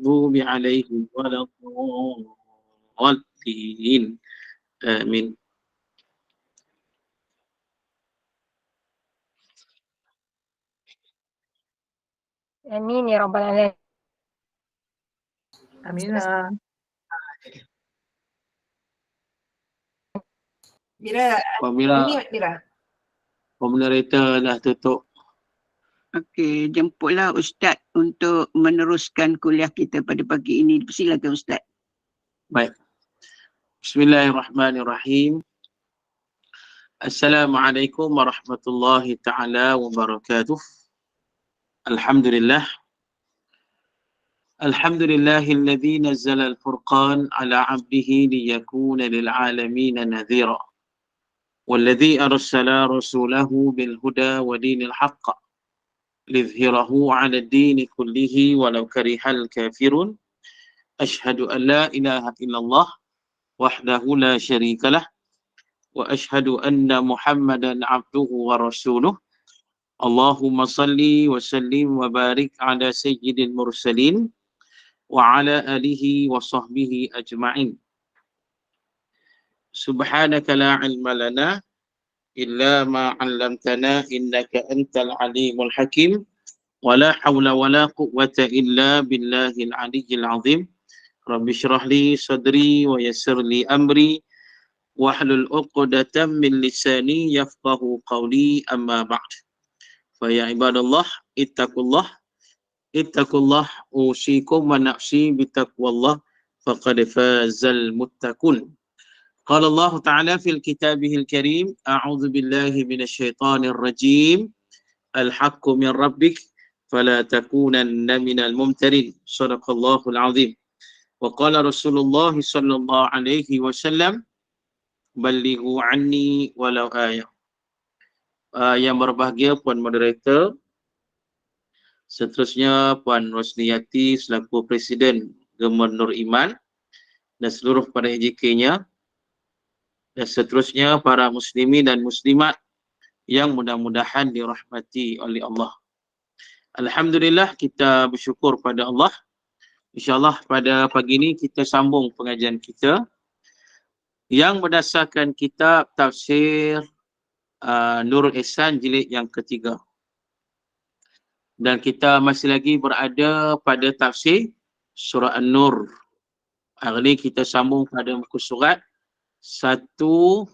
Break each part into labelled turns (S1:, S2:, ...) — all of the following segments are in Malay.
S1: المغضوب عليهم ولا الضالين آمين.
S2: Amin ya rabbal alamin.
S3: Aminah. Mira,
S1: Apabila
S3: Mira.
S1: moderator dah tutup.
S4: Okey, jemputlah Ustaz untuk meneruskan kuliah kita pada pagi ini. Silakan Ustaz.
S1: Baik. Bismillahirrahmanirrahim. Assalamualaikum warahmatullahi taala wabarakatuh. Alhamdulillah. Alhamdulillahilladzi nazzala al-furqan ala 'abdihi liyakuna lil 'alamin nadhira. Walladzi arsala rasulahu bil huda wa dinil haqq liyudhhirahu 'ala ad-din kullihi walau karihal kafirun. Asyhadu an la ilaha illallah wahdahu la syarikalah wa asyhadu anna Muhammadan 'abduhu wa rasuluh. Allahumma salli wa sallim wa barik ala sayyidil mursalin wa ala alihi wa sahbihi ajma'in. Subhanaka la ilma lana illa ma 'allamtana innaka antal alimul hakim. Wa la hawla wa la quwwata illa billahil aliyyil azim. Rabbi shrah li sadri wa yassir li amri wahlul 'uqdatam min lisani yafqahu qawli amma ba'd. Fa ya ibadallah ittaqullah usikum wa nafsi bitaqwallah faqad fazal muttaqun. Qala Allah Ta'ala fil kitabihil karim, a'udzu billahi minasyaitonir rajim. Al-haqqu min rabbik fala takunanna minal mumtarin. Shadaqallahul azim. Wa qala Rasulullah sallallahu alaihi wasallam, ballighu anni walau ayah. Yang berbahagia Puan Moderator, seterusnya Puan Rosniyati selaku Presiden Gemar Nur Iman dan seluruh para EJK-nya, dan seterusnya para muslimin dan muslimat yang mudah-mudahan dirahmati oleh Allah. Alhamdulillah, kita bersyukur pada Allah. InsyaAllah pada pagi ini kita sambung pengajian kita yang berdasarkan kitab tafsir Nurul Ihsan jilid yang ketiga. Dan kita masih lagi berada pada tafsir surah An-Nur. Hari ini kita sambung pada muka surat 128.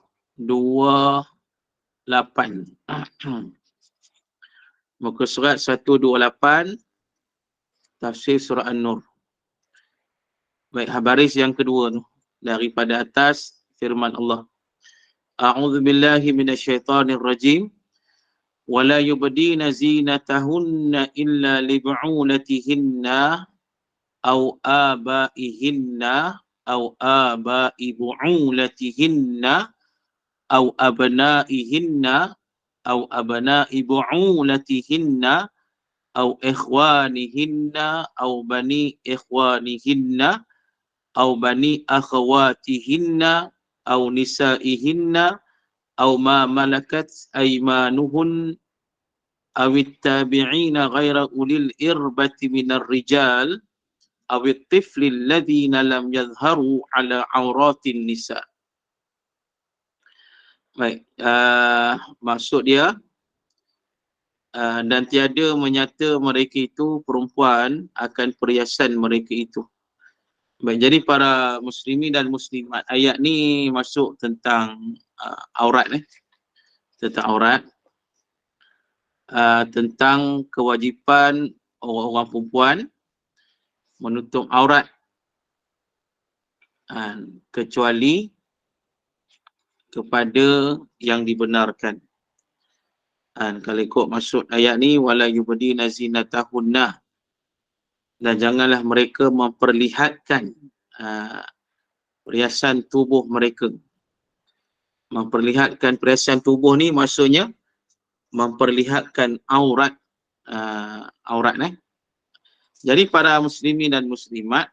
S1: Muka surat 128 tafsir surah An-Nur. Baik, baris yang kedua tu daripada atas firman Allah. A'udzu billahi minasyaitonir rajim. ولا يبدين زينتهن إلا لبعولتهن أو آبائهن أو آباء بعولتهن أو أبنائهن أو أبناء بعولتهن أو إخوانهن أو بني إخوانهن أو بني أخواتهن أو نسائهن أو ما ملكت أيمانهن أو التابعين غير أولي الإربة من الرجال أو الطفل الذين لم يظهروا على عورات النساء. Baik, maksud dia dan tiada menyata mereka itu perempuan akan perhiasan mereka itu. Baik, jadi para muslimin dan muslimat, ayat ni masuk tentang aurat tentang aurat, tentang kewajipan orang perempuan menutup aurat kecuali kepada yang dibenarkan. Kalau ikut maksud ayat ni, wala yubdina zinatahunna, dan janganlah mereka memperlihatkan perhiasan tubuh mereka. Memperlihatkan perhiasan tubuh ni maksudnya memperlihatkan aurat. Jadi para muslimin dan muslimat,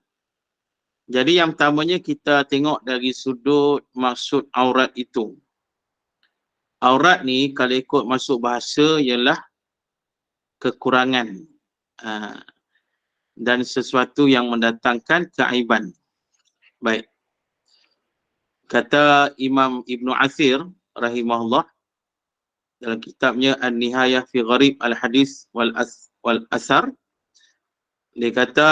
S1: jadi yang pertamanya kita tengok dari sudut maksud aurat itu. Aurat ni kalau ikut masuk bahasa ialah kekurangan. dan sesuatu yang mendatangkan keaiban. Baik. Kata Imam Ibn Athir rahimahullah dalam kitabnya An-Nihayah fi Gharib Al-Hadis wal Asar, dia kata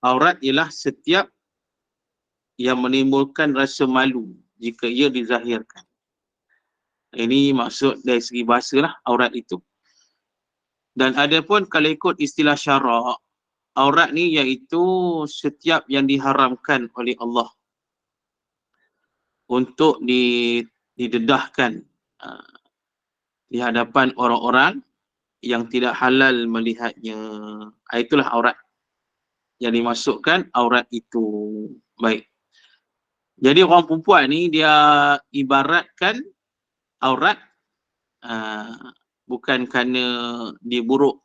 S1: aurat ialah setiap yang menimbulkan rasa malu jika ia dizahirkan. Ini maksud dari segi bahasa lah aurat itu. Dan ada pun kalau ikut istilah syarak, aurat ni iaitu setiap yang diharamkan oleh Allah untuk didedahkan di hadapan orang-orang yang tidak halal melihatnya. Itulah aurat yang dimasukkan aurat itu. Baik. Jadi orang perempuan ni dia ibaratkan aurat bukan kerana dia buruk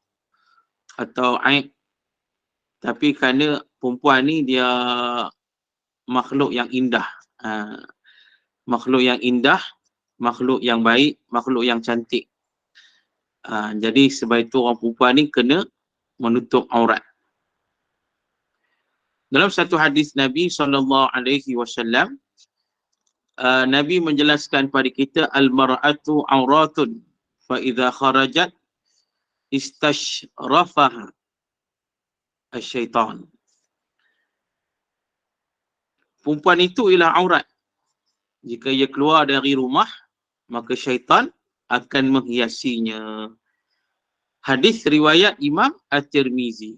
S1: atau aib, tapi kerana perempuan ni dia makhluk yang indah. Makhluk yang indah, makhluk yang baik, makhluk yang cantik. Jadi sebab itu orang perempuan ni kena menutup aurat. Dalam satu hadis Nabi SAW, Nabi menjelaskan pada kita, al-mar'atu auratun fa idza kharajat istashrafaha asy-syaitan. Perempuan itu ialah aurat. Jika ia keluar dari rumah, maka syaitan akan menghiasinya. Hadis riwayat Imam At-Tirmizi.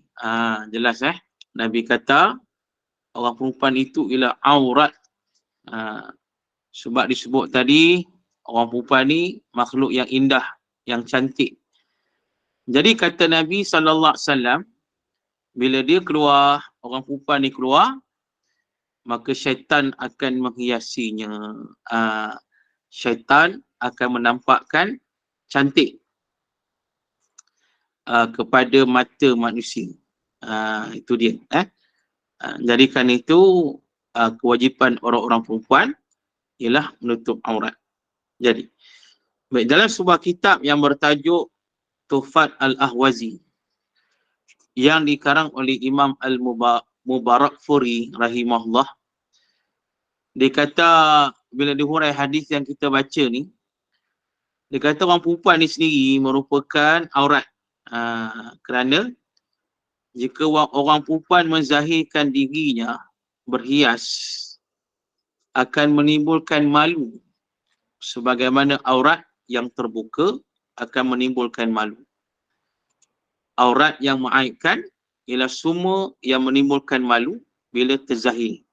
S1: Jelas Nabi kata orang perempuan itu ialah aurat. Sebab disebut tadi orang perempuan ni makhluk yang indah, yang cantik. Jadi kata Nabi SAW, bila dia keluar, orang perempuan ni keluar, maka syaitan akan menghiasinya. Syaitan akan menampakkan cantik kepada mata manusia. Itu dia. Jadi kerana itu kewajipan orang-orang perempuan ialah menutup aurat. Jadi, baik, dalam sebuah kitab yang bertajuk Tuhfat Al-Ahwazi yang dikarang oleh Imam Al-Mubarakfuri rahimahullah, dia kata bila dihurai hadis yang kita baca ni, dia kata orang perempuan ni sendiri merupakan aurat. Kerana jika orang perempuan menzahirkan dirinya berhias, akan menimbulkan malu, sebagaimana aurat yang terbuka akan menimbulkan malu. Aurat yang mengaibkan ialah semua yang menimbulkan malu bila terzahir.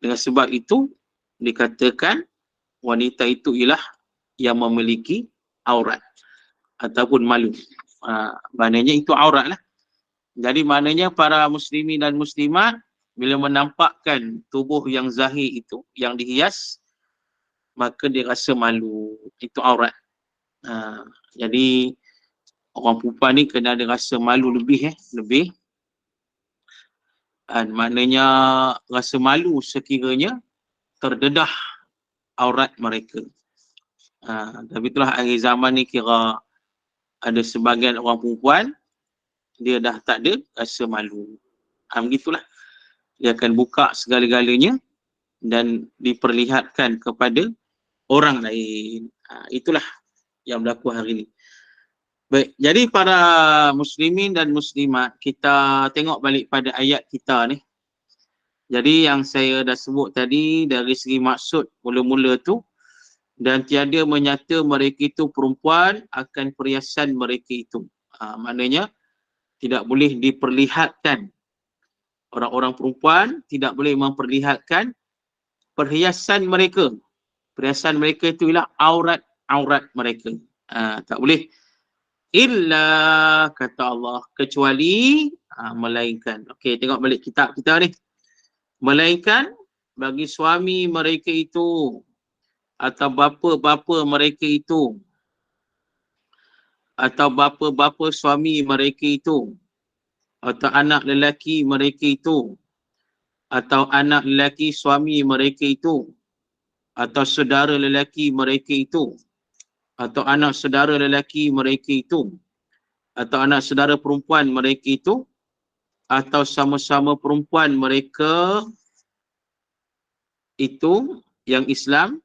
S1: Dengan sebab itu dikatakan wanita itu ialah yang memiliki aurat ataupun malu. Maknanya itu aurat lah. Jadi maknanya para muslimin dan muslimat bila menampakkan tubuh yang zahir itu, yang dihias, maka dia rasa malu. Itu aurat. Jadi orang perempuan ni kena ada rasa malu lebih. Lebih. Maknanya rasa malu sekiranya terdedah aurat mereka. Tapi itulah akhir zaman ni kira ada sebahagian orang perempuan dia dah tak ada rasa malu. Begitulah. Dia akan buka segala-galanya dan diperlihatkan kepada orang lain. Itulah yang berlaku hari ini. Baik, jadi para muslimin dan muslimat, kita tengok balik pada ayat kita ni. Jadi yang saya dah sebut tadi dari segi maksud mula-mula tu, dan tiada menyata mereka itu perempuan akan perhiasan mereka itu. Maknanya tidak boleh diperlihatkan. Orang-orang perempuan tidak boleh memperlihatkan perhiasan mereka. Perhiasan mereka itu ialah aurat mereka. Tak boleh. Illa, kata Allah, kecuali melainkan. Okey, tengok balik kitab kita ni. Melainkan bagi suami mereka itu atau bapa-bapa mereka itu atau bapa-bapa suami mereka itu atau anak lelaki mereka itu atau anak lelaki suami mereka itu atau saudara lelaki mereka itu atau anak saudara lelaki mereka itu atau anak saudara perempuan mereka itu, atau sama-sama perempuan mereka itu yang Islam,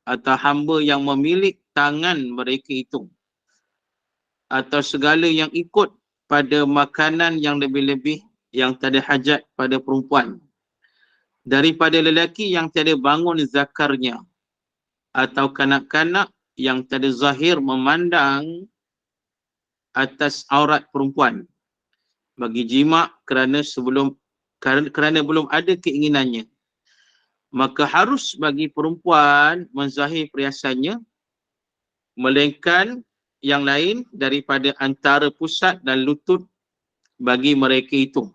S1: atau hamba yang memilih tangan mereka itu, atau segala yang ikut pada makanan yang lebih-lebih yang tiada hajat pada perempuan, daripada lelaki yang tiada bangun zakarnya, atau kanak-kanak yang tiada zahir memandang atas aurat perempuan bagi jima kerana belum ada keinginannya, maka harus bagi perempuan menzahir perhiasannya, melainkan yang lain daripada antara pusat dan lutut bagi mereka itu.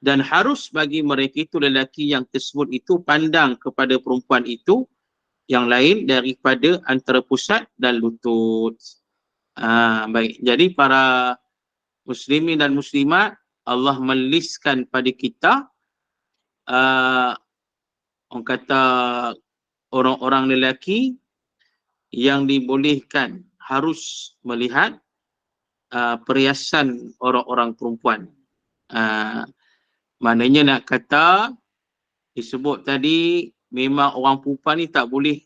S1: Dan harus bagi mereka itu, lelaki yang tersebut itu, pandang kepada perempuan itu yang lain daripada antara pusat dan lutut. Baik, jadi para muslimin dan muslimat, Allah meliskan pada kita orang kata orang-orang lelaki yang dibolehkan harus melihat perhiasan orang-orang perempuan. Maknanya nak kata disebut tadi, memang orang perempuan ni tak boleh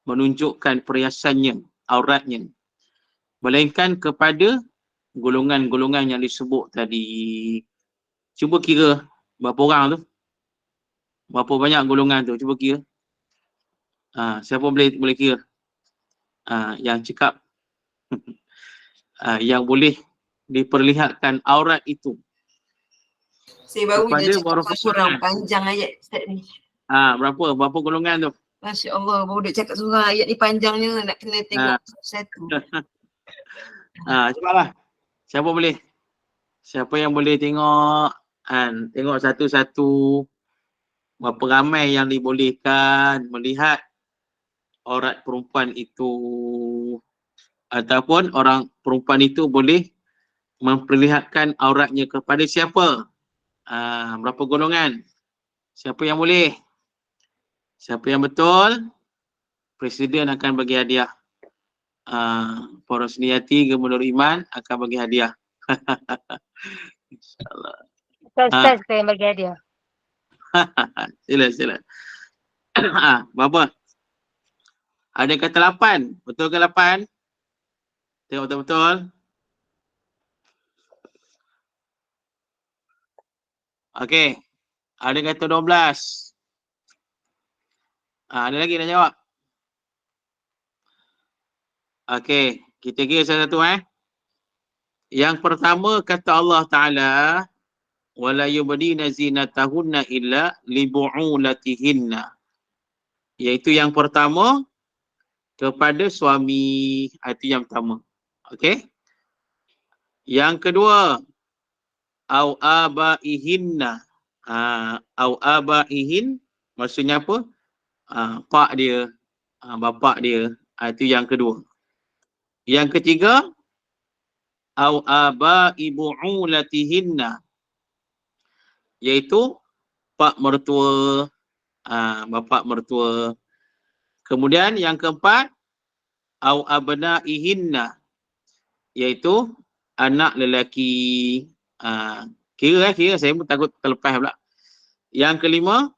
S1: menunjukkan perhiasannya, auratnya, melainkan kepada golongan-golongan yang disebut tadi. Cuba kira berapa orang tu? Berapa banyak golongan tu? Cuba kira. Siapa boleh kira? Yang cakap yang boleh diperlihatkan aurat itu.
S3: Saya baru
S1: Kepada
S3: je cakap
S1: golongan.
S3: panjang ayat Ustaz ni.
S1: Berapa golongan tu?
S3: Masya Allah, baru duk cakap surah ayat ni panjangnya, nak kena tengok satu.
S1: Cepatlah. Siapa boleh? Siapa yang boleh tengok? Tengok satu-satu. Berapa ramai yang dibolehkan melihat aurat perempuan itu, ataupun orang perempuan itu boleh memperlihatkan auratnya kepada siapa? Berapa golongan? Siapa yang boleh? Siapa yang betul? Presiden akan bagi hadiah. Poros Niyati Gubernur Iman akan bagi hadiah. InsyaAllah.
S2: Ustaz saya bagi hadiah.
S1: Sila. Berapa? Ada kata 8. Betul ke 8? Tengok betul-betul. Okey. Ada kata 12. Ada lagi nak jawab? Okey. Kita kira satu-satu Yang pertama kata Allah Ta'ala, وَلَا يُبْدِينَ زِينَتَهُنَّ إِلَّا لِبُعُولَتِهِنَّ, iaitu yang pertama kepada suami. Itu yang pertama. Okey. Yang kedua, au abaihinna. Au abaihin maksudnya apa? Pak dia, bapak dia. Itu yang kedua. Yang ketiga, au abai bu'ulatihinna, iaitu pak mertua, bapa mertua. Kemudian yang keempat, au abnaihinna, iaitu anak lelaki. Kira saya pun takut terlepas pula. Yang kelima,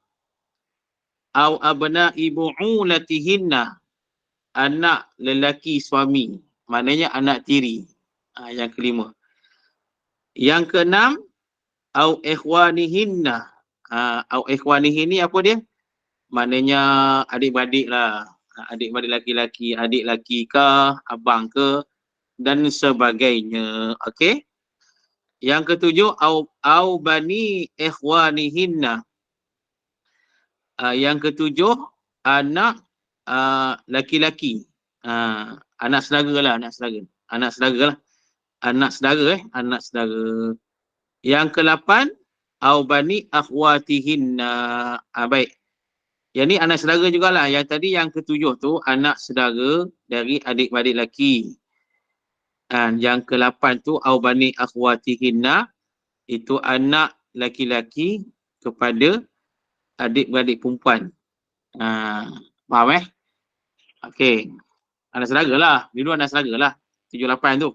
S1: au abnai bu'ulatihinna, anak lelaki suami, maknanya anak tiri. Yang kelima. Yang keenam, au ikhwanihinna. Au ikhwanihin ni apa dia? Maknanya adik-beradik lah. Adik-beradik laki-laki, adik laki ke, abang ke, dan sebagainya. Okey. Yang ketujuh, au bani ikhwanihinna. Yang ketujuh, anak laki-laki. Anak saudara lah, anak saudara. Anak saudara. Yang ke-8, au bani akhwatihinna. Baik. Yang ni anak saudara jugalah. Yang tadi yang ke-7 tu anak saudara dari adik-beradik lelaki. Yang ke-8 tu au bani akhwatihinna, itu anak laki-laki kepada adik-beradik perempuan. Faham Okey. Anak saudara lah. Dulu anak saudara lah. 7, 8 tu.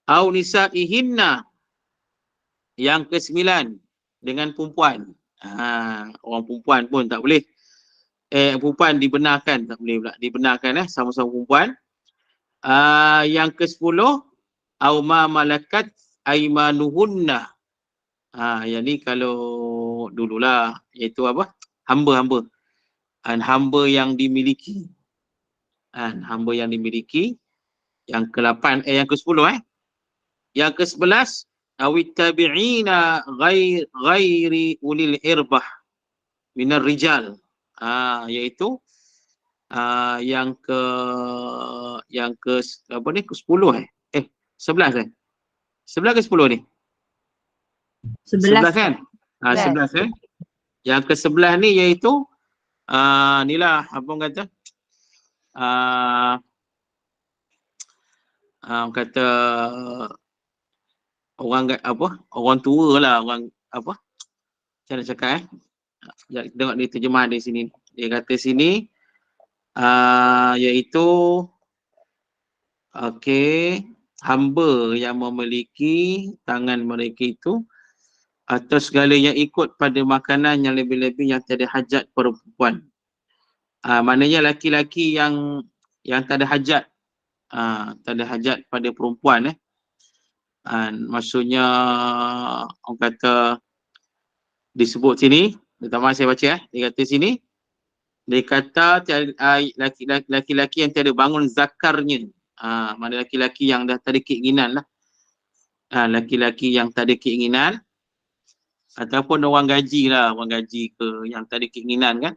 S1: Au nisa'ihinna, yang ke-9 dengan perempuan. Orang perempuan pun tak boleh. Perempuan dibenarkan, tak boleh pula. Dibenarkan sama-sama perempuan. Yang ke-10 au ma malakat aimanuhunna. Yang ni kalau dululah, iaitu apa? Hamba-hamba. Hamba yang dimiliki. Hamba yang dimiliki. Yang ke-8 yang ke-10 Yang ke-11 awit tabi'ina ghairi ulil irbah minar rijal. Iaitu yang ke apa ni, ke-10 11 11 ke 10 ni? 11 kan? 11 Yang ke-11 ni iaitu inilah apa orang kata, orang kata orang tua lah, orang apa, macam mana cakap Sekejap, tengok dia terjemah di sini. Dia kata sini iaitu hamba yang memiliki tangan mereka itu atau segala yang ikut pada makanan yang lebih-lebih yang tak ada hajat perempuan. Maknanya laki-laki yang tak ada hajat, tak ada hajat pada perempuan maksudnya orang kata disebut sini, pertama saya baca dia kata sini, dia kata laki-laki yang tiada bangun zakarnya. Mana laki-laki yang dah tak ada keinginan lah. Laki-laki yang tak ada keinginan ataupun orang gaji lah, orang gaji ke yang tak ada keinginan kan.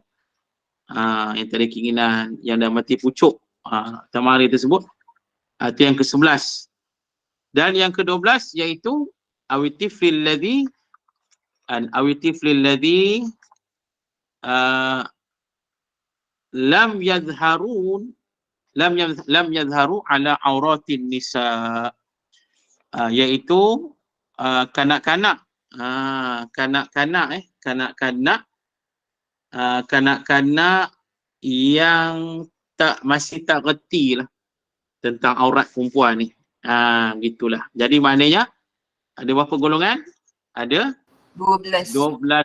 S1: Yang tak ada keinginan, yang dah mati pucuk. Tamari tersebut. Itu yang ke-11. Dan yang ke-12 iaitu awitiflil ladhi lam yadharu ala auratin nisa, iaitu kanak-kanak yang masih tak reti lah tentang aurat perempuan ni. Gitulah. Jadi maknanya ada berapa golongan? Ada
S3: 12.
S1: 12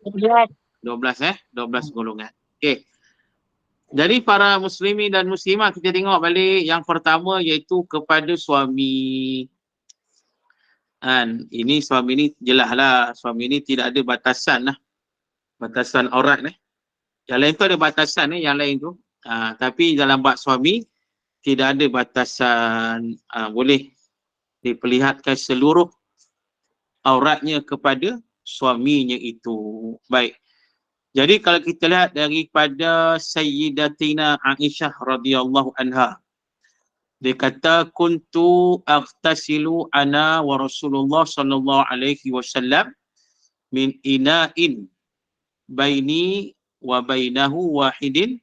S1: golongan. 12 golongan. Okey. Jadi para muslimin dan muslimah, kita tengok balik yang pertama iaitu kepada suami. Ini suami ni jelaslah, suami ni tidak ada batasan lah. Batasan aurat ni. Yang lain tu ada batasan yang lain tu. Tapi dalam bab suami tidak ada batasan, boleh diperlihatkan seluruh auratnya kepada suaminya itu. Baik. Jadi kalau kita lihat daripada Sayyidatina Aisyah radhiyallahu anha, dia kata kuntu aghtasilu ana wa Rasulullah sallallahu alaihi wasallam min ina'in baini wa bainahu wahidin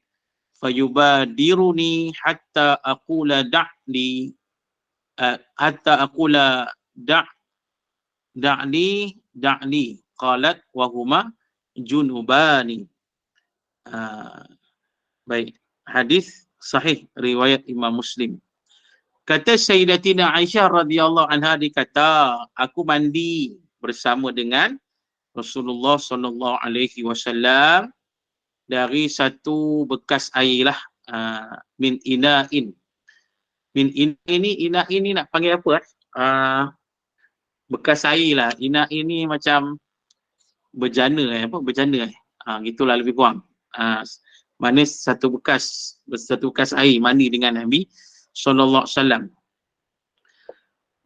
S1: fayubadiruni hatta aqula da'ni da'ni qalat wa huma junubani. Baik, hadis sahih riwayat Imam Muslim. Kata Sayyidatina Aisyah radhiyallahu anha, dikata aku mandi bersama dengan Rasulullah sallallahu alaihi wasallam dari satu bekas air lah, min ina'in. Min ina ini nak panggil apa? Bekas air lah. Ina ini macam berjana berjana gitulah lebih kurang. Mana satu bekas air mandi dengan Nabi sallallahu alaihi wasallam.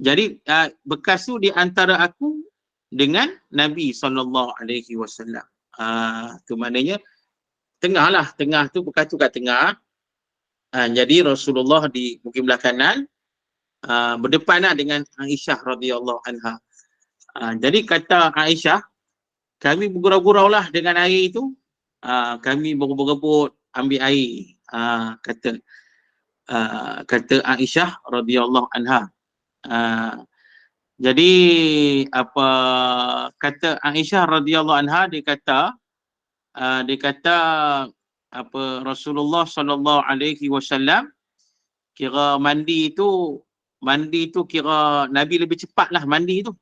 S1: Jadi bekas tu di antara aku dengan Nabi sallallahu alaihi wasallam. Tu maknanya tengah tu, bekas tu kat tengah. Jadi Rasulullah di mungkin belah kanan, berdepan dengan Aisyah radhiyallahu anha. Jadi kata Aisyah, kami bergurau-gurau lah dengan air itu. Kami berebut-rebut ambil air. Kata Aisyah radhiyallahu anha. Jadi apa kata Aisyah radhiyallahu anha, dia kata apa Rasulullah sallallahu alaihi wasallam kira mandi itu mandi tu kira Nabi lebih cepat lah mandi tu.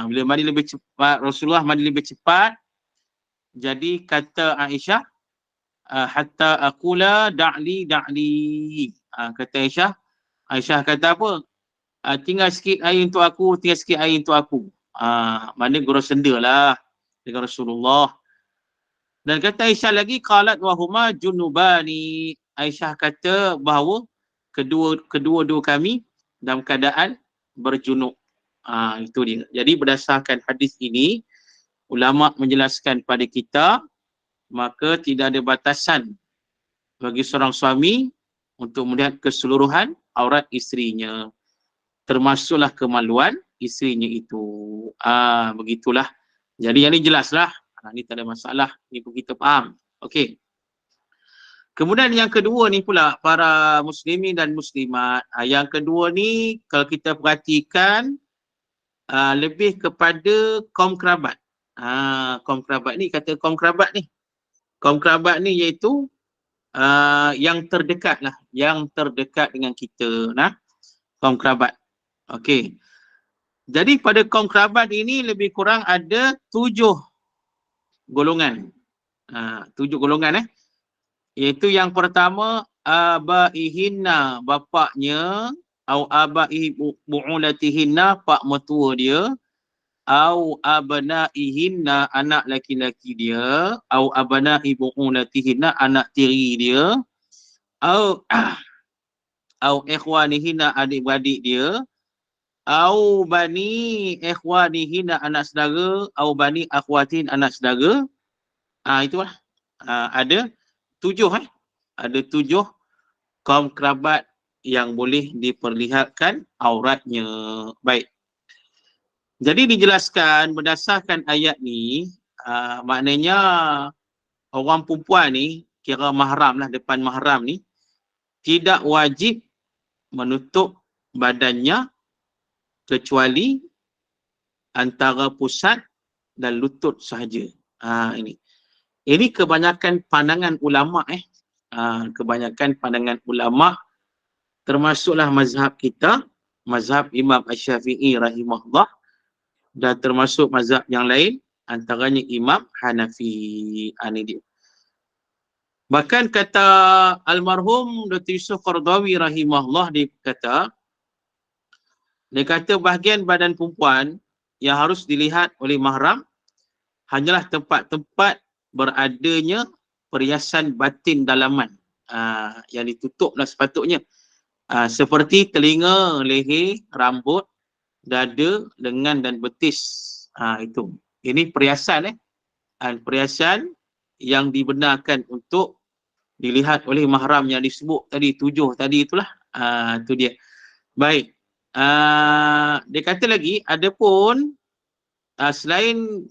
S1: Bila mandi lebih cepat, Rasulullah mandi lebih cepat. Jadi kata Aisyah, hatta aqula da'li. Kata Aisyah kata apa? Tinggal sikit air untuk aku, tinggal sikit air untuk aku. Maknanya gurau senda lah dengan Rasulullah. Dan kata Aisyah lagi, qalat wahuma junubani. Aisyah kata bahawa kedua-dua kami dalam keadaan berjunub. Itu dia. Jadi berdasarkan hadis ini, ulama menjelaskan pada kita, maka tidak ada batasan bagi seorang suami untuk melihat keseluruhan aurat isterinya, termasuklah kemaluan isterinya itu. Begitulah. Jadi yang ini jelaslah. Ini tak ada masalah. Ini pun kita faham. Okey. Kemudian yang kedua ni pula, para muslimin dan muslimat. Yang kedua ni, kalau kita perhatikan, lebih kepada kaum kerabat. Kaum kerabat ni, kata kaum kerabat ni. Kaum kerabat ni iaitu yang terdekat lah. Yang terdekat dengan kita. Kaum kerabat. Okey. Jadi pada kaum kerabat ini lebih kurang ada 7 golongan. 7 golongan iaitu yang pertama, abaihinna, bapaknya, au abai bu'ulatihinna, pak mertua dia, au abnaihinna, anak laki-laki dia, au abnai bu'ulatihinna, anak tiri dia, au ikhwanihinna, adik-beradik dia, au bani ikhwanihina, anak saudara, au bani akhwatin, anak saudara. Itulah. Ada 7 Ada 7 kaum kerabat yang boleh diperlihatkan auratnya. Baik. Jadi dijelaskan berdasarkan ayat ni, maknanya orang perempuan ni, kira mahram lah, depan mahram ni, tidak wajib menutup badannya kecuali antara pusat dan lutut sahaja. Ini kebanyakan pandangan ulama kebanyakan pandangan ulama, termasuklah mazhab kita, mazhab Imam Asy-Syafi'i rahimahullah, dan termasuk mazhab yang lain, antaranya Imam Hanafi. Ini dia. Bahkan kata almarhum Dr. Yusuf Qaradawi rahimahullah, dia kata bahagian badan perempuan yang harus dilihat oleh mahram hanyalah tempat-tempat beradanya perhiasan batin dalaman yang ditutuplah sepatutnya, seperti telinga, leher, rambut, dada, lengan dan betis. Itu. Ini perhiasan perhiasan yang dibenarkan untuk dilihat oleh mahram yang disebut tadi, 7 tadi itulah. Itu dia. Baik. Dia kata lagi, adapun selain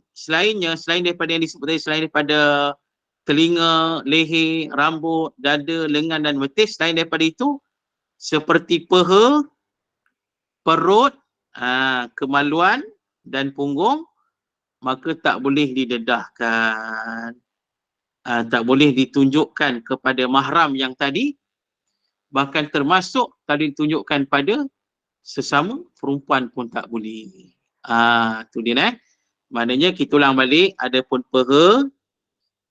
S1: daripada yang disebut tadi, selain daripada telinga, leher, rambut, dada, lengan dan betis, selain daripada itu, seperti peha, perut, kemaluan dan punggung, maka tak boleh didedahkan. Tak boleh ditunjukkan kepada mahram yang tadi, bahkan termasuk tadi ditunjukkan pada sesama perempuan pun tak boleh. Tu dia. Maknanya kita ulang balik, ada pun peha,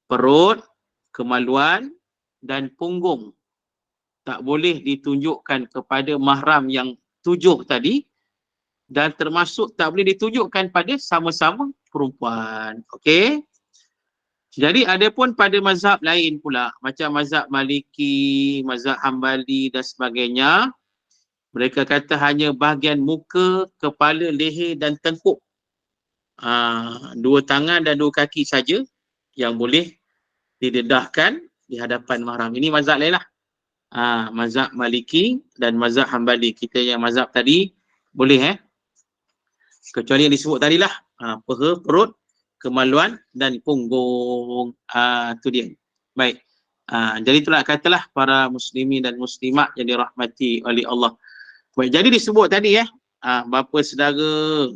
S1: perut, kemaluan dan punggung tak boleh ditunjukkan kepada mahram yang 7 tadi, dan termasuk tak boleh ditunjukkan pada sama-sama perempuan. Okey. Jadi ada pun pada mazhab lain pula, macam mazhab Maliki, mazhab Hambali dan sebagainya, mereka kata hanya bahagian muka, kepala, leher dan tengkuk, 2 tangan dan 2 kaki saja yang boleh didedahkan di hadapan mahram. Ini mazhab lain lah. Mazhab Maliki dan mazhab Hambali. Kita yang mazhab tadi boleh kecuali yang disebut tadilah, peha, perut, kemaluan dan punggung. Tu dia. Baik. Jadi itulah katalah para muslimin dan muslimat yang dirahmati oleh Allah. Baik, jadi disebut tadi bapa saudara,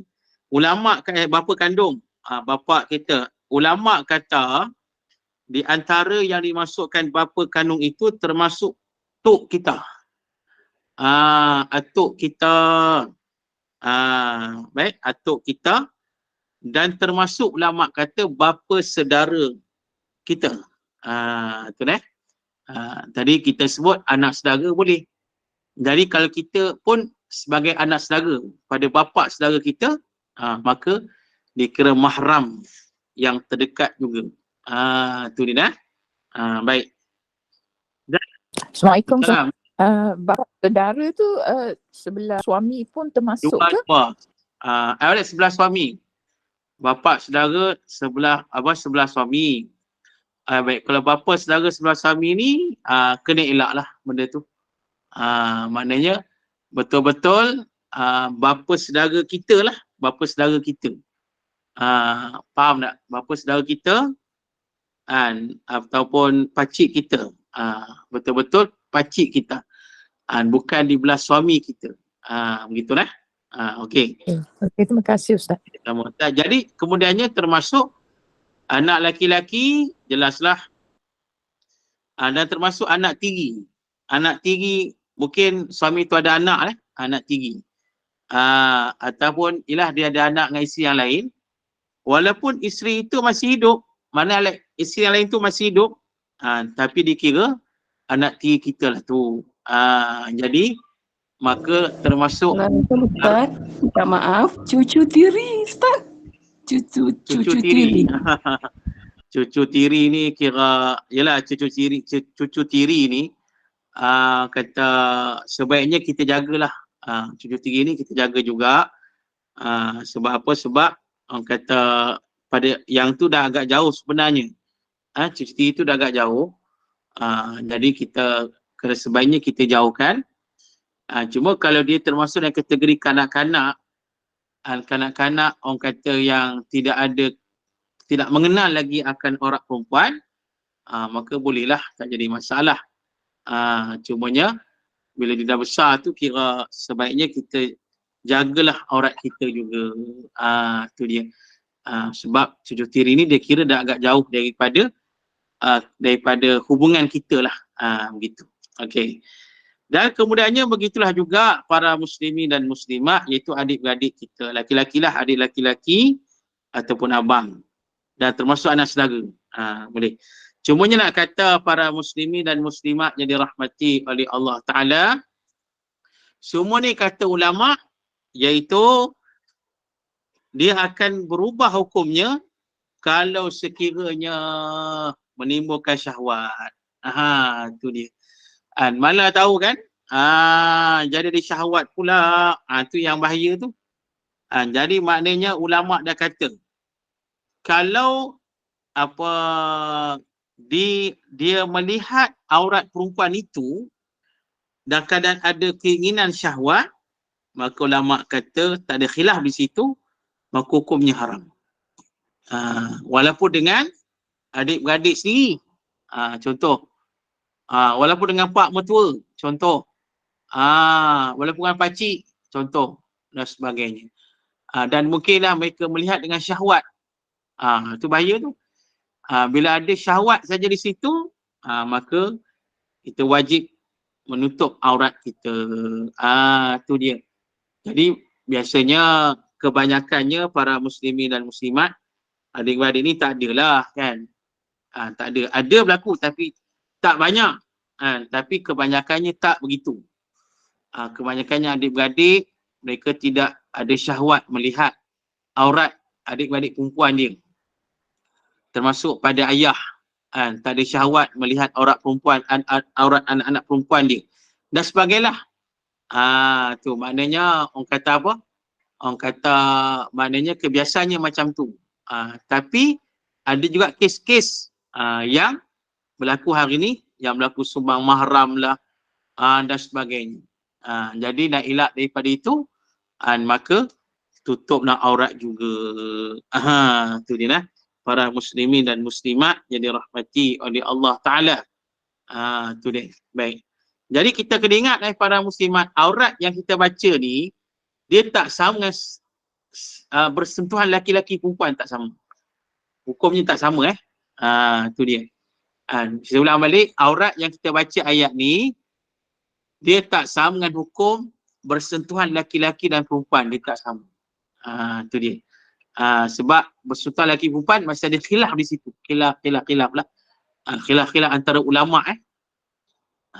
S1: ulama bapa kandung, bapa kita. Ulama kata di antara yang dimasukkan bapa kandung itu termasuk tok kita. atuk kita. Baik, atuk kita. Dan termasuk ulama kata bapa saudara kita. Tu tadi kita sebut anak saudara boleh. Jadi kalau kita pun sebagai anak saudara pada bapa saudara kita, maka dikira mahram yang terdekat juga. Tu dia baik.
S5: Assalamualaikum.
S1: Salam.
S5: Bapa saudara tu sebelah suami pun termasuk ke?
S1: Dua. Sebelah suami. Bapa saudara sebelah sebelah suami. Baik, kalau bapa saudara sebelah suami ni kena elaklah benda tu. Maknanya betul-betul bapa saudara kita lah, bapa saudara kita. Faham tak? Bapa saudara kita ataupun pakcik kita. Betul-betul pakcik kita. Bukan di belah suami kita. Begitulah. Okey.
S5: Okey, terima kasih Ustaz.
S1: Jadi kemudiannya termasuk anak laki-laki, jelaslah. Dan termasuk anak tiri. Anak tiri mungkin suami tu ada anak anak tiri. Ataupun dia ada anak dengan isteri yang lain. Walaupun isteri itu masih hidup, mana isteri yang lain tu masih hidup, tapi dikira anak tiri kita lah tu. Jadi maka termasuk
S6: Ustaz, minta maaf, cucu tiri Ustaz. Cucu tiri.
S1: Cucu tiri ni kira, yalah cucu tiri ni kata sebaiknya kita jagalah. Cucu tiri ni kita jaga juga. Sebab apa? Sebab orang kata pada yang tu dah agak jauh sebenarnya. Cucu tiri tu dah agak jauh. Jadi kita kena sebaiknya kita jauhkan. Cuma kalau dia termasuk dalam kategori kanak-kanak, kanak-kanak orang kata yang tidak mengenal lagi akan orang perempuan, maka bolehlah, tak jadi masalah. Cumanya bila dia dah besar tu kira sebaiknya kita jagalah aurat kita juga. Tu dia. Sebab cucu tiri ni dia kira dah agak jauh daripada hubungan kita lah. Begitu. Okey. Dan kemudiannya begitulah juga para muslimin dan muslimat, iaitu adik-beradik kita. Laki-laki lah, adik laki-laki ataupun abang. Dan termasuk anak saudara. Boleh. Cumanya nak kata para muslimin dan muslimat yang dirahmati oleh Allah Ta'ala, semua ni kata ulama, iaitu dia akan berubah hukumnya kalau sekiranya menimbulkan syahwat. Tu dia. Malah tahu kan? Jadi ada syahwat pula. Tu yang bahaya tu. Jadi maknanya ulama dah kata, kalau dia melihat aurat perempuan itu dan kadang ada keinginan syahwat, maka ulama kata tak ada khilaf di situ, maka hukumnya haram. Walaupun dengan adik-beradik sendiri. Contoh. Walaupun dengan pak mertua, contoh. Walaupun dengan pakcik, contoh, dan sebagainya. Dan mungkinlah mereka melihat dengan syahwat. Itu bahaya tu. Bila ada syahwat saja di situ, maka kita wajib menutup aurat kita. Itu dia. Jadi biasanya kebanyakannya para muslimin dan muslimat, adik-beradik ni tak adalah kan. Tak ada. Ada berlaku tapi tak banyak. Tapi kebanyakannya tak begitu. Kebanyakannya adik-beradik, mereka tidak ada syahwat melihat aurat adik-beradik perempuan dia. Termasuk pada ayah. Tak ada syahwat melihat aurat perempuan, aurat anak-anak perempuan dia. Dan sebagainya. Tu maknanya orang kata apa? Orang kata maknanya kebiasaannya macam tu. Tapi ada juga kes-kes yang berlaku hari ni, yang berlaku sumbang mahram lah dan sebagainya. Jadi nak elak daripada itu, maka tutuplah aurat juga. Tu dia lah. Para muslimin dan muslimat yang dirahmati oleh Allah Ta'ala. Tu dia. Baik. Jadi kita kena ingat para muslimat, aurat yang kita baca ni, dia tak sama dengan bersentuhan laki-laki perempuan, tak sama. Hukumnya tak sama tu dia. Saya ulang balik, aurat yang kita baca ayat ni, dia tak sama dengan hukum bersentuhan laki-laki dan perempuan, dia tak sama. Tu dia. Sebab bersentuhan laki perempuan masih ada khilaf di situ. Khilaf lah. Khilaf antara ulama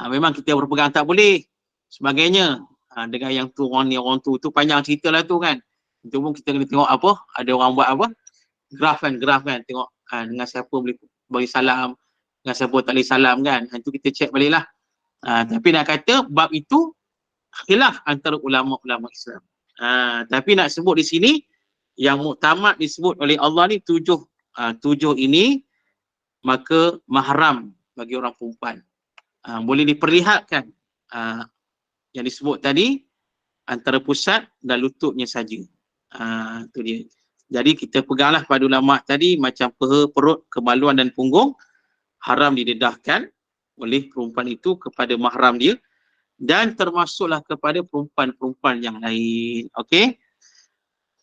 S1: memang kita berpegang tak boleh sebagainya. Dengan yang tu orang ni orang tu panjang cerita lah tu kan. Itu pun kita kena tengok apa, ada orang buat apa, graf kan, tengok dengan siapa boleh bagi salam, dengan siapa tak boleh salam kan. Itu kita check balik lah. Tapi nak kata bab itu khilaf antara ulama-ulama Islam. Tapi nak sebut di sini yang muktamad disebut oleh Allah ni tujuh ini, maka mahram bagi orang perempuan. Boleh diperlihatkan yang disebut tadi antara pusat dan lututnya saja. Itu dia. Jadi kita peganglah pada ulama tadi macam peha, perut, kemaluan dan punggung haram didedahkan oleh perempuan itu kepada mahram dia dan termasuklah kepada perempuan-perempuan yang lain. Okey.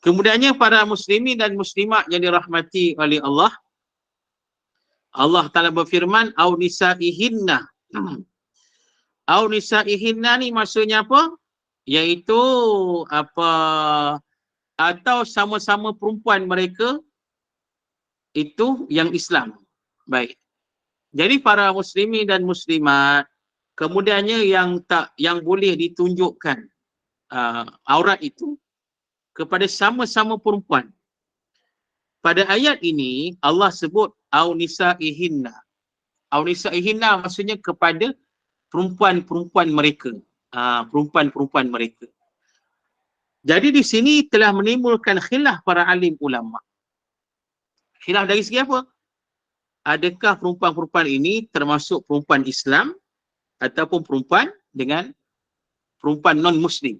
S1: Kemudiannya para muslimin dan muslimat yang dirahmati oleh Allah, Allah Ta'ala berfirman au nisaihinna. Au nisaihinna ni maksudnya apa? Iaitu apa, atau sama-sama perempuan mereka itu yang Islam. Baik. Jadi para muslimin dan muslimat, kemudiannya yang boleh ditunjukkan aurat itu kepada sama-sama perempuan. Pada ayat ini Allah sebut au nisaihinna. Au nisaihinna maksudnya kepada perempuan-perempuan mereka. Perempuan-perempuan mereka. Jadi di sini telah menimbulkan khilaf para alim ulama. Khilaf dari segi apa? Adakah perempuan-perempuan ini termasuk perempuan Islam ataupun perempuan dengan perempuan non-Muslim?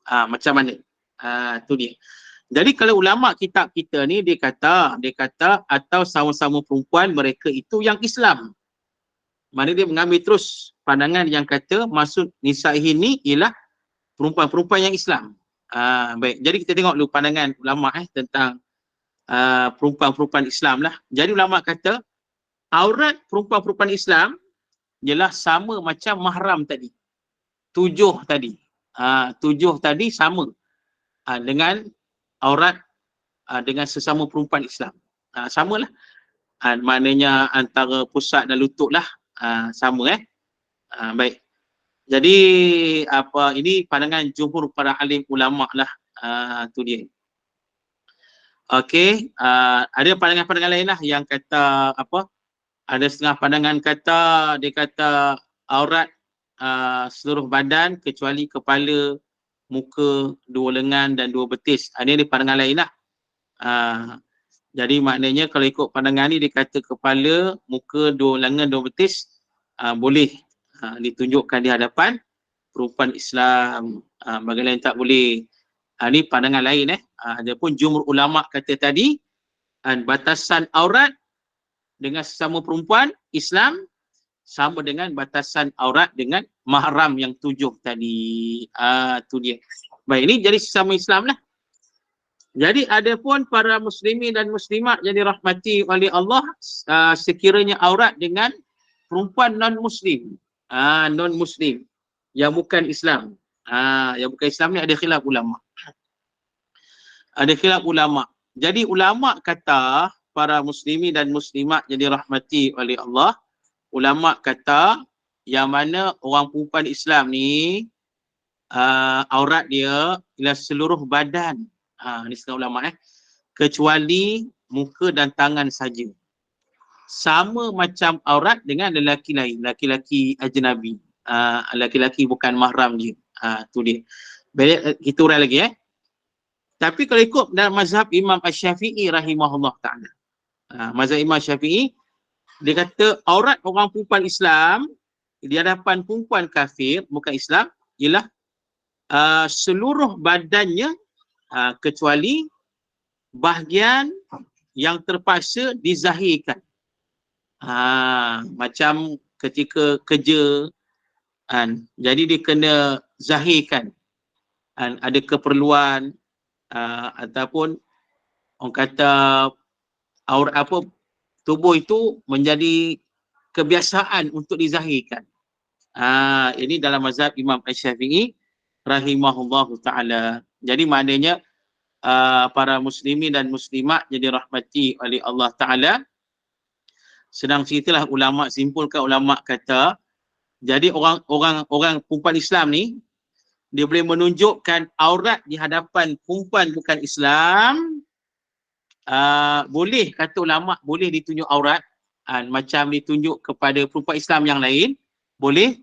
S1: Macam mana? Itu dia. Jadi kalau ulama kitab kita ni dia kata atau sama-sama perempuan mereka itu yang Islam. Mana dia mengambil terus pandangan yang kata maksud nisaihin ni ialah perempuan-perempuan yang Islam. Baik, jadi kita tengok dulu pandangan ulama tentang perempuan-perempuan Islam lah. Jadi ulama kata aurat perempuan-perempuan Islam ialah sama macam mahram tadi. Tujuh tadi sama dengan aurat dengan sesama perempuan Islam. Samalah. Maknanya antara pusat dan lutut lah. Sama baik. Jadi apa ini pandangan jumhur para alim ulama lah. Tu dia. Okey, ada pandangan-pandangan lain lah yang kata apa? Ada setengah pandangan kata dia kata aurat seluruh badan kecuali kepala, muka, dua lengan dan dua betis. Ini ada pandangan lain lah. Jadi maknanya kalau ikut pandangan ni dia kata kepala, muka, dua lengan, dua betis boleh ditunjukkan di hadapan perempuan Islam. Bagi lain tak boleh. Ini pandangan lain adapun jumhur ulama kata tadi batasan aurat dengan sesama perempuan Islam sama dengan batasan aurat dengan mahram yang tujuh tadi. Tu dia. Baik, ini jadi sesama Islam lah. Jadi adapun para muslimin dan muslimat yang dirahmati oleh Allah, sekiranya aurat dengan perempuan non-muslim, non-muslim yang bukan Islam. Yang bukan Islam ni ada khilaf ulama. Ada khilaf ulama. Jadi ulama kata para muslimin dan muslimat yang dirahmati oleh Allah, ulama kata yang mana orang perempuan Islam ni aurat dia ialah seluruh badan. Ni setengah ulama kecuali muka dan tangan saja. Sama macam aurat dengan lelaki lain, lelaki ajnabi. Lelaki bukan mahram dia. Tu dia. Baik, kita urai lagi Tapi kalau ikut dalam mazhab Imam Asy-Syafi'i rahimahullah ta'ala. Mazhab Imam Syafi'i, dia kata aurat orang perempuan Islam di hadapan perempuan kafir, bukan Islam, ialah seluruh badannya kecuali bahagian yang terpaksa dizahirkan. Macam ketika kerja, jadi dia kena zahirkan. Ada keperluan ataupun orang kata tubuh itu menjadi kebiasaan untuk dizahirkan. Ini dalam mazhab Imam Asy-Syafi'i rahimahullahu ta'ala. Jadi maknanya para muslimin dan muslimat jadi rahmati oleh Allah Ta'ala. Sedang ceritalah ulama simpulkan, ulama kata, jadi orang perempuan Islam ni, dia boleh menunjukkan aurat di hadapan perempuan bukan Islam. Boleh, kata ulama, boleh ditunjuk aurat macam ditunjuk kepada perempuan Islam yang lain, boleh,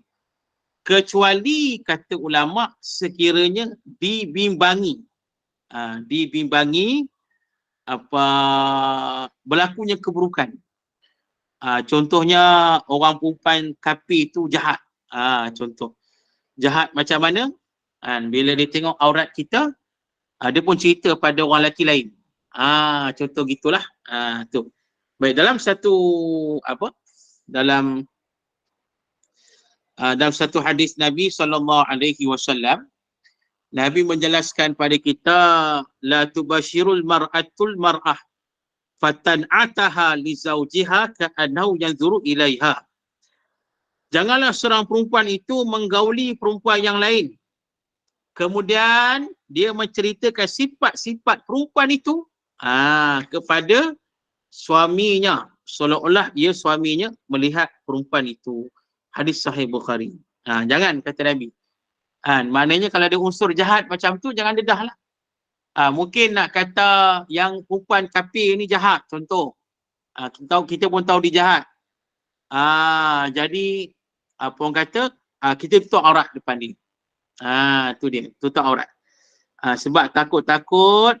S1: kecuali kata ulama sekiranya dibimbangi berlakunya keburukan. Contohnya orang perempuan kafir itu jahat. Contoh jahat macam mana? Bila dia tengok aurat kita, dia pun cerita pada orang lelaki lain. Contoh gitulah. Tu. Baik, dalam satu hadis Nabi SAW, Nabi menjelaskan pada kita, la tubashirul mar'atul mar'ah fatan'ataha li zawjiha ka'annahu yanzuru ilaiha. Janganlah seorang perempuan itu menggauli perempuan yang lain, kemudian dia menceritakan sifat-sifat perempuan itu kepada suaminya, seolah-olah dia suaminya melihat perempuan itu. Hadis Sahih Bukhari. Jangan, kata Nabi. Maknanya kalau ada unsur jahat macam tu, jangan dedah lah. Mungkin nak kata yang perempuan kafir ni jahat, contoh. Kita pun tahu dia jahat. Jadi apa orang kata, kita tutup aurat depan dia. Tu dia, tutup aurat. Sebab takut-takut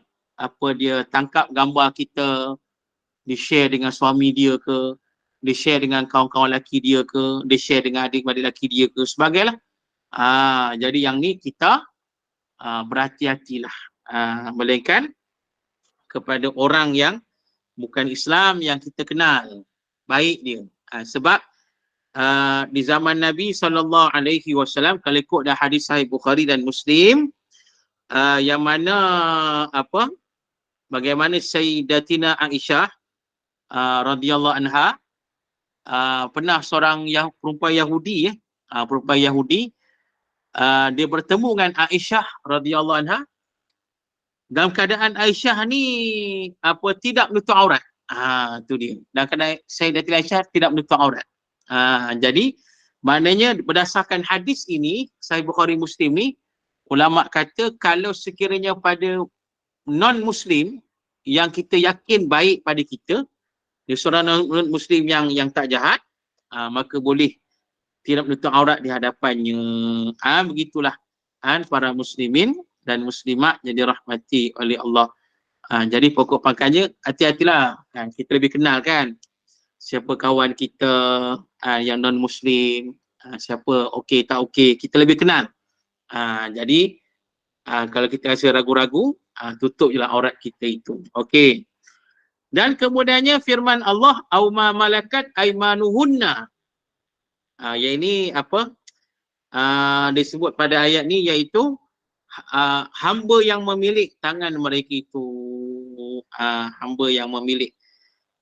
S1: dia tangkap gambar kita, dia share dengan suami dia ke, dia share dengan kawan-kawan lelaki dia ke, dia share dengan adik-adik lelaki dia ke, sebagailah. Jadi yang ni kita berhati-hatilah. Melainkan kepada orang yang bukan Islam yang kita kenal baik dia. Sebab di zaman Nabi SAW, kalau ikut dah hadis Sahih Bukhari dan Muslim, yang mana bagaimana Sayyidatina Aisyah radhiyallahu anha, pernah seorang perempuan Yahudi, dia bertemu dengan Aisyah radhiyallahu anha. Dalam keadaan Aisyah ni tidak menutup aurat. Tu dia. Dalam keadaan Sayyidatina Aisyah tidak menutup aurat. Jadi maknanya berdasarkan hadis ini, Sahih Bukhari Muslim ni, ulama kata kalau sekiranya pada non-Muslim yang kita yakin baik pada kita, dia seorang non-Muslim yang tak jahat, maka boleh tidak menutup aurat di hadapannya. Begitulah para muslimin dan muslimat jadi rahmati oleh Allah. Jadi pokok pangkalnya, hati-hatilah. Kita lebih kenal kan siapa kawan kita yang non-Muslim, siapa okey tak okey, kita lebih kenal. Jadi kalau kita rasa ragu-ragu, tutup je lah aurat kita itu. Okey. Dan kemudiannya firman Allah, au ma malakat aimanuhunna. Yang ini disebut pada ayat ni, iaitu hamba yang memilik tangan mereka itu. Hamba yang memilik,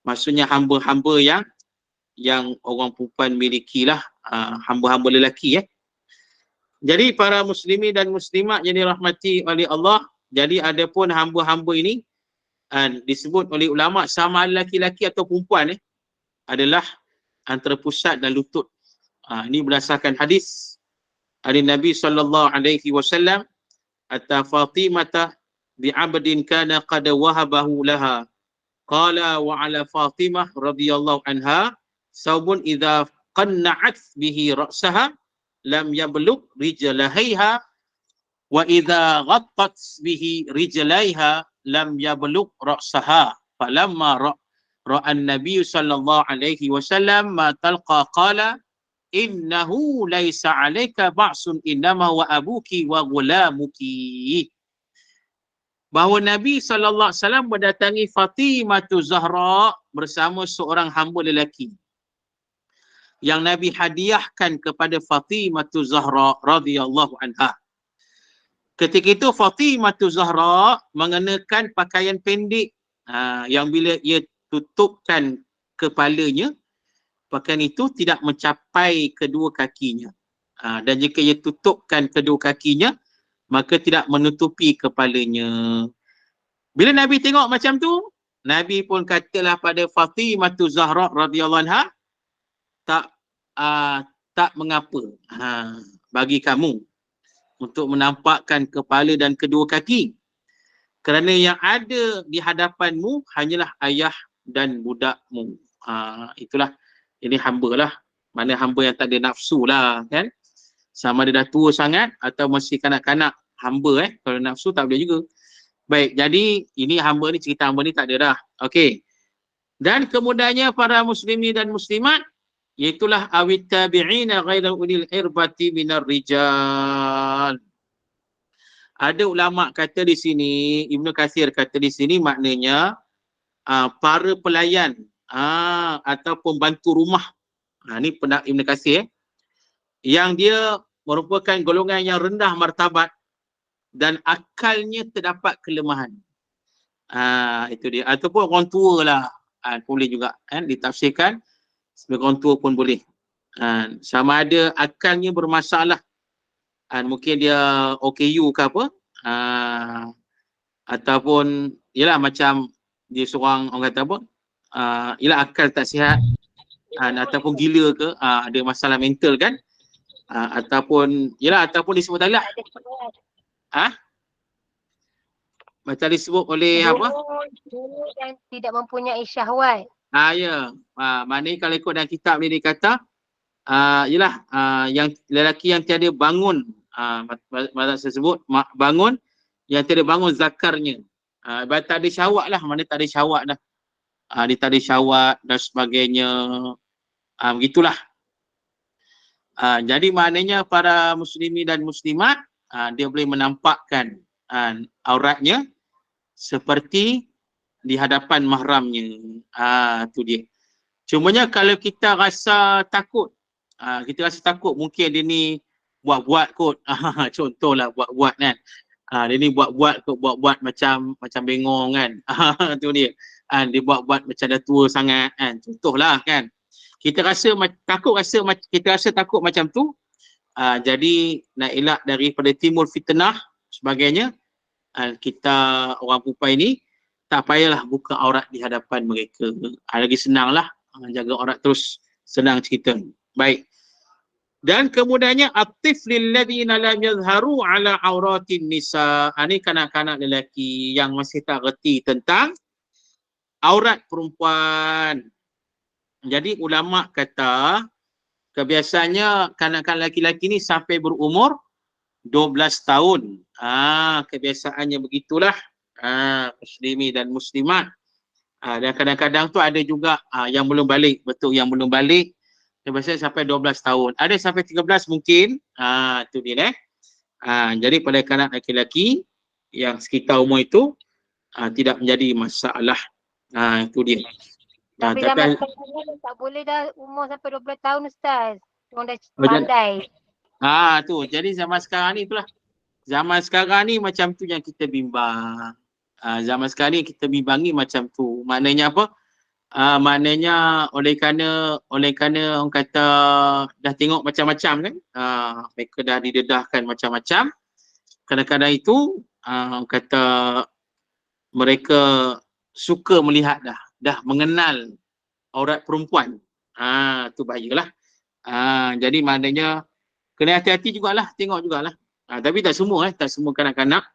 S1: maksudnya hamba-hamba yang orang perempuan milikilah, hamba-hamba lelaki. Jadi para muslimin dan muslimat yang dirahmati oleh Allah, jadi ada pun hamba-hamba ini disebut oleh ulama sama lelaki-lelaki atau perempuan adalah antara pusat dan lutut. Ini berdasarkan hadis dari Nabi SAW, Atta Fatimata bi'abdin kana qad wahabahu laha. Qala wa ala Fatimah radhiyallahu anha saubun idza qanna'at bihi ra'saha lam yablugh rijlaiha wa idza ghattat bihi rijlaiha lam yablugh ra'saha. Falamma ra'an Nabi sallallahu alaihi wasallam ma talqa qala innahu laisa 'alaika ba'sun innama wa abuki wa ghulamuki. Bahawa Nabi SAW mendatangi Fatimah Zahra bersama seorang hamba lelaki yang Nabi hadiahkan kepada Fatimah Zahra radhiyallahu anha. Ketika itu Fatimah Zahra mengenakan pakaian pendek yang bila ia tutupkan kepalanya, pakaian itu tidak mencapai kedua kakinya. Dan jika ia tutupkan kedua kakinya, maka tidak menutupi kepalanya. Bila Nabi tengok macam tu, Nabi pun katalah pada Fatimah Zahra radhiyallahu anha, tak mengapa bagi kamu untuk menampakkan kepala dan kedua kaki. Kerana yang ada di hadapanmu hanyalah ayah dan budakmu. Itulah, ini hamba lah. Mana hamba yang tak ada nafsu lah kan. Sama ada dah tua sangat atau masih kanak-kanak hamba kalau nafsu tak boleh juga. Baik, jadi ini hamba ni, cerita hamba ni tak ada dah. Okey. Dan kemudiannya para muslimin dan muslimat, iaitulah awit tabi'ina ghaira ulil irbati minar rijal. Ada ulama kata di sini, Ibnu Katsir kata di sini maknanya para pelayan ataupun bantu rumah. Ni pendapat Ibnu Katsir yang dia merupakan golongan yang rendah martabat dan akalnya terdapat kelemahan. Itu dia. Ataupun orang tua lah. Boleh juga ditafsirkan sebagai orang tua pun boleh. Sama ada akalnya bermasalah. Mungkin dia OKU ke apa. Ataupun yalah macam dia seorang orang kata apa. Yalah akal tak sihat. Ataupun gila ke. Ada masalah mental kan. Ataupun yalah ataupun disebut tadi lah. Macam disebut oleh apa?
S2: Dulu yang tidak mempunyai syahwat.
S1: Ya. Maknanya kalau ikut dalam kitab ni dia kata yalah yang lelaki yang tiada bangun mazhab tersebut bangun yang tiada bangun zakarnya. Tak ada syahwat lah, mana tak ada syahwat dah. Dia tak ada syahwat dan sebagainya. Begitulah. Jadi maknanya para muslimin dan muslimat dia boleh menampakkan auratnya seperti di hadapan mahramnya. Tu dia. Cumanya kalau kita rasa takut, mungkin dia ni buat-buat kot. Contohlah buat-buat kan. Dia ni buat-buat kot, buat-buat macam bengong kan. Tu dia. Dia buat-buat macam dah tua sangat kan. Contohlah kan. Kita rasa takut macam tu. Jadi nak elak daripada timbul fitnah sebagainya, kita orang perempuan ini tak payahlah buka aurat di hadapan mereka. Lagi senanglah jaga aurat terus, senang cerita. Baik. Dan kemudiannya at-tiflil ladzina lam yazharu ala auratin nisa. Ini kanak-kanak lelaki yang masih tak reti tentang aurat perempuan. Jadi ulama kata kebiasaannya kanak-kanak lelaki ni sampai berumur 12 tahun. Kebiasaannya begitulah. Muslimi dan muslimat. Dan kadang-kadang tu ada juga yang belum balik. Betul, yang belum balik. Biasanya sampai 12 tahun. Ada sampai 13 mungkin. Itu dia jadi pada kanak lelaki yang sekitar umur itu tidak menjadi masalah. Itu dia.
S2: Tapi zaman sekarang ni tak boleh dah umur sampai 12 tahun Ustaz. Orang dah pandai.
S1: Tu. Jadi zaman sekarang ni itulah. Zaman sekarang ni macam tu yang kita bimbang. Zaman sekarang ni kita bimbangi macam tu. Maknanya apa? Maknanya oleh kerana orang kata dah tengok macam-macam kan. Mereka dah didedahkan macam-macam. Kadang-kadang itu orang kata mereka suka melihat dah mengenal aurat perempuan. Tu bahayalah. Jadi maknanya kena hati-hati jugalah, tengok jugalah. Tapi tak semua tak semua kanak-kanak.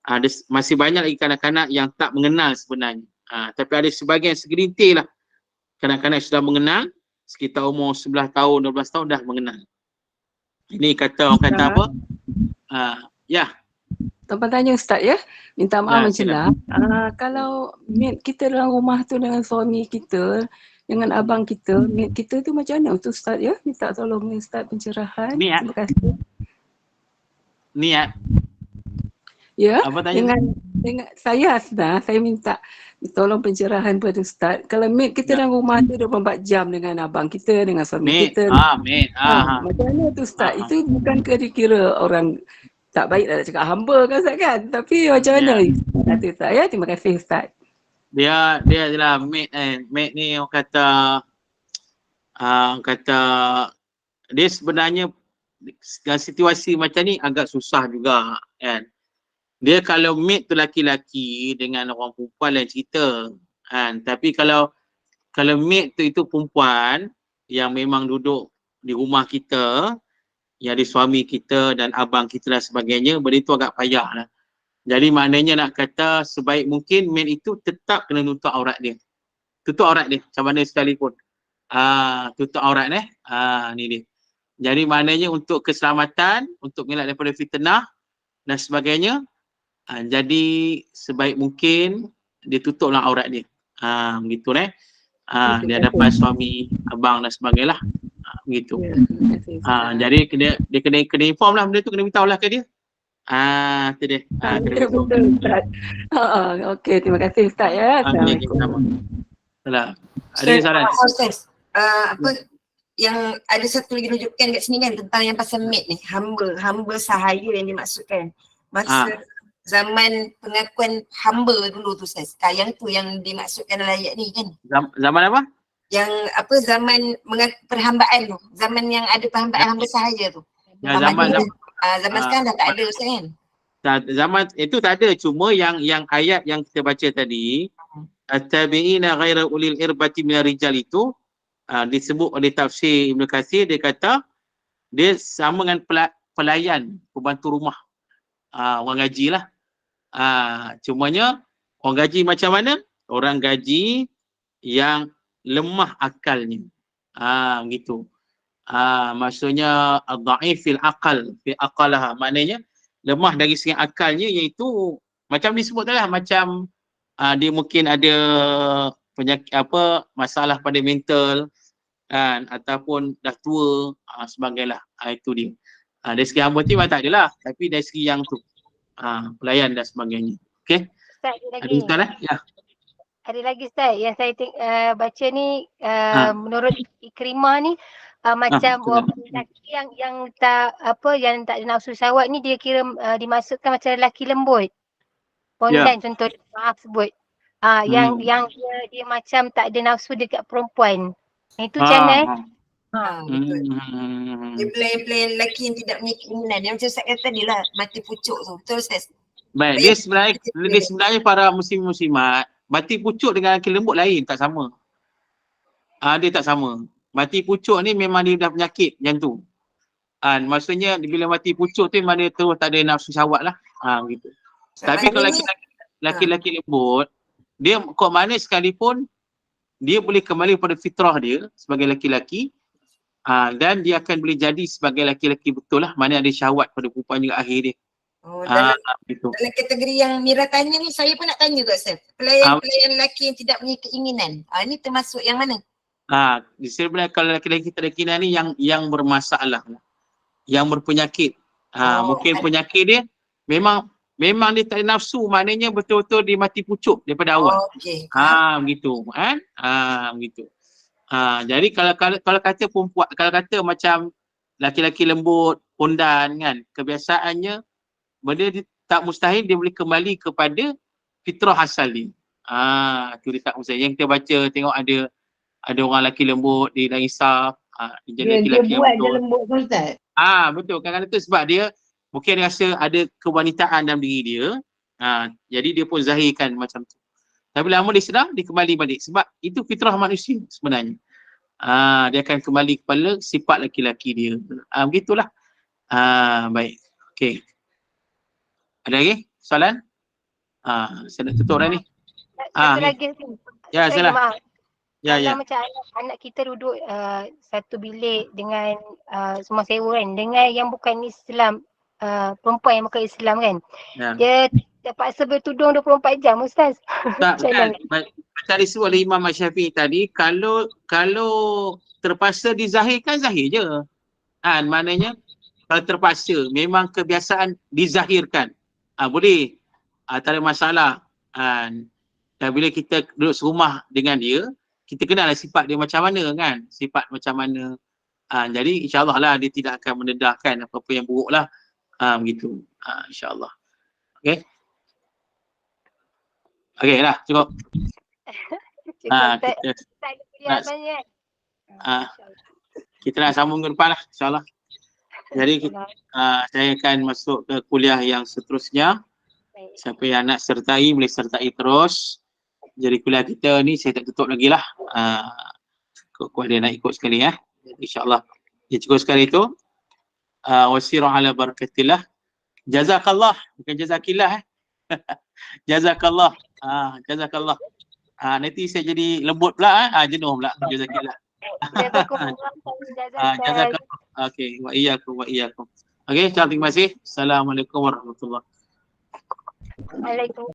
S1: Ada masih banyak lagi kanak-kanak yang tak mengenal sebenarnya. Tapi ada sebahagian segelintir lah kanak-kanak sudah mengenal, sekitar umur 11 tahun, 12 tahun dah mengenal. Ini kata orang kata apa? Ya.
S6: Tuan tanya Ustaz ya, minta maaf
S1: silakan.
S6: mencelah. Kalau mate kita dalam rumah tu dengan suami kita, dengan abang kita, mate kita tu macam mana tu Ustaz ya? Minta tolong Ustaz pencerahan.
S1: Niat.
S6: Terima kasih.
S1: Niat.
S6: Ya,
S1: Apa tanya?
S6: dengan saya Hasna, saya minta tolong pencerahan pada Ustaz. Kalau mate kita dalam rumah tu 24 jam dengan abang kita, dengan suami kita.
S1: Mate.
S6: Macam mana tu Ustaz? Itu bukan ke dikira orang tak baik nak cakap hamba kan Ustaz kan? Tapi macam mana kata Ustaz ya? Terima kasih Ustaz.
S1: Dia adalah mate ni orang kata dia sebenarnya dalam situasi macam ni agak susah juga kan. Dia kalau mate tu laki-laki dengan orang perempuan lain cerita kan. Tapi kalau mate tu itu perempuan yang memang duduk di rumah kita, yang ada suami kita dan abang kita dan sebagainya, benda itu agak payah lah. Jadi maknanya nak kata sebaik mungkin mate itu tetap kena tutup aurat dia. Tutup aurat dia macam mana sekalipun. Tutup aurat ni dia. Jadi maknanya untuk keselamatan, untuk mengelak daripada fitnah dan sebagainya, jadi sebaik mungkin dia tutuplah aurat dia. Begitu dia dapat suami, abang dan sebagainya lah. Begitu.
S6: Ya, terima kasih, Ustaz.
S1: Jadi dia kena inform lah benda tu, kena beritahu lah ke dia. Tu dia. Kena
S6: Ya,
S1: beritahu.
S6: betul, Ustaz. Okey, terima kasih Ustaz ya. Assalamualaikum.
S1: Salah. Ada yang salah?
S3: Ustaz, apa yang ada satu lagi rujukan kat sini kan tentang yang pasal mate ni, hamba sahaya yang dimaksudkan. Masa zaman pengakuan hamba dulu tu Ustaz. Yang tu yang dimaksudkan dalam ayat ni kan.
S1: Zaman apa?
S3: Yang apa zaman perhambaan tu. Zaman yang ada perhambaan hamba sahaya tu.
S1: Ya, zaman
S3: Sekarang dah tak ada Ustaz kan.
S1: Zaman itu tak ada, cuma yang ayat yang kita baca tadi, at-tabi'ina ghaira ulil irbati minar rijal itu disebut oleh tafsir Ibn Katsir, dia kata dia sama dengan pelayan, pembantu rumah, orang gaji lah. Cumanya orang gaji macam mana? Orang gaji yang lemah akalnya. Begitu. Maksudnya dhaif fil aqal, fi aqalaha, maknanya lemah dari segi akalnya, iaitu macam disebut tadi lah, macam dia mungkin ada penyakit masalah pada mental kan, ataupun dah tua, sebagailah. Itu dia. Dari segi hamba tu tak adalah, tapi dari segi yang tu pelayan dan sebagainya. Okey.
S2: Ustaz, ada
S1: Ada
S2: lagi.
S1: Ustaz
S2: Ya. Ada lagi Ustaz yang saya baca ni, menurut Ikrimah ni macam orang lelaki yang tak yang tak ada nafsu syahwat ni, dia kira dimasukkan macam lelaki lembut. Pondan contoh, maaf sebut. Yang dia macam tak ada nafsu dekat perempuan. Itu macam mana?
S3: Betul. Dia pelayan lelaki yang tidak punya keinginan. Yang macam Ustaz kata tadi lah, mati pucuk tu. Betul Ustaz?
S1: Baik, dia sebenarnya para muslim-muslimat, mati pucuk dengan lelaki lembut lain, tak sama. Dia tak sama. Mati pucuk ni memang dia dah penyakit macam tu. Maksudnya bila mati pucuk tu memang dia terus tak ada nafsu syahwat lah. Begitu. Tapi kalau lelaki lembut, dia kok mana sekalipun dia boleh kembali pada fitrah dia sebagai lelaki-lelaki, dan dia akan boleh jadi sebagai lelaki-lelaki betul lah, mana ada syahwat pada perempuan juga akhir dia. Dalam kategori yang Mira tanya ni, saya pun nak tanya juga Ustaz. Pelayan lelaki yang tidak punya keinginan, ni termasuk yang mana? Sebenarnya kalau lelaki-lelaki tak ada keinginan ni yang bermasalah, yang berpenyakit. Mungkin penyakit dia memang dia tak ada nafsu, maknanya betul-betul dia mati pucuk daripada awal. Begitu kan? Begitu. Jadi kalau kata perempuan, kalau kata macam laki-laki lembut, pondan kan, kebiasaannya benda dia tak mustahil dia boleh kembali kepada fitrah asal dia. Tu dia tak mustahil. Yang kita baca tengok ada orang lelaki lembut, dia dah insaf, dia jadi lelaki yang betul. Dia lembut tu Ustaz. Betul. Kadang-kadang tu sebab dia mungkin dia rasa ada kewanitaan dalam diri dia. Jadi dia pun zahirkan macam tu. Tapi lama dia sedar, dia kembali balik. Sebab itu fitrah manusia sebenarnya. Dia akan kembali kepada sifat lelaki-lelaki dia. Begitulah. Baik. Okey. Ada lagi soalan? Saya nak tutup dah ni.
S2: Satu lagi.
S1: Ya, salah. Ya.
S2: Macam anak kita duduk satu bilik dengan semua sewa kan, dengan yang bukan Islam, perempuan yang bukan Islam kan. Dia terpaksa bertudung 24 jam Ustaz.
S1: Tak, bukan. Macam disebut oleh Imam Syafi'i tadi, kalau terpaksa dizahirkan, zahir je. Maknanya kalau terpaksa, memang kebiasaan dizahirkan, boleh. Tak ada masalah. Dan bila kita duduk serumah dengan dia, kita kenal lah sifat dia macam mana kan. Sifat macam mana. Jadi insyaAllah lah dia tidak akan mendedahkan apa-apa yang buruk lah. Begitu. InsyaAllah. Okay. Okay lah, cukup. Kita nak sambung ke depan lah, insyaAllah. Jadi saya akan masuk ke kuliah yang seterusnya.
S2: Baik.
S1: Siapa yang nak sertai boleh sertai terus. Jadi kuliah kita ni saya tak tutup lagi lah. Kuat dia nak ikut sekali ya. InsyaAllah. Dia cukup sekali tu. Wasiru ala barakatillah. Jazakallah. Bukan jazakillah Jazakallah. Jazakallah. Nanti saya jadi lembut pula jenuh pula. Jazakillah. Jazakallah. Okey. Wa iyyakum wa iyyakum. Okey, terima kasih. Assalamualaikum warahmatullahi.
S2: Waalaikumsalam.